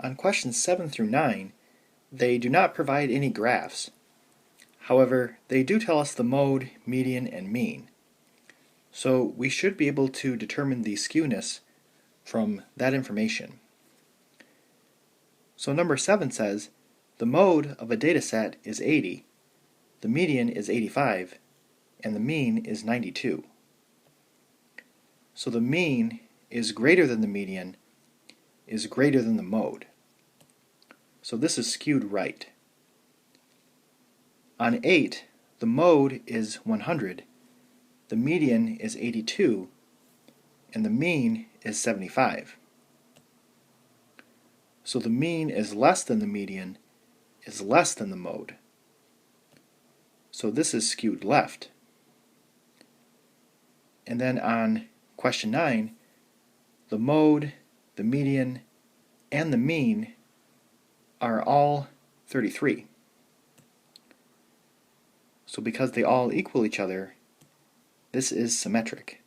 On questions 7 through 9, they do not provide any graphs. However, they do tell us the mode, median, and mean. So we should be able to determine the skewness from that information. So number 7 says, the mode of a dataset is 80, the median is 85, and the mean is 92. So the mean is greater than the median is greater than the mode. So this is skewed right. On 8, the mode is 100, the median is 82, and the mean is 75. So the mean is less than the median is less than the mode. So this is skewed left. And then on question 9, the mode, the median, and the mean are all 33. So because they all equal each other, this is symmetric.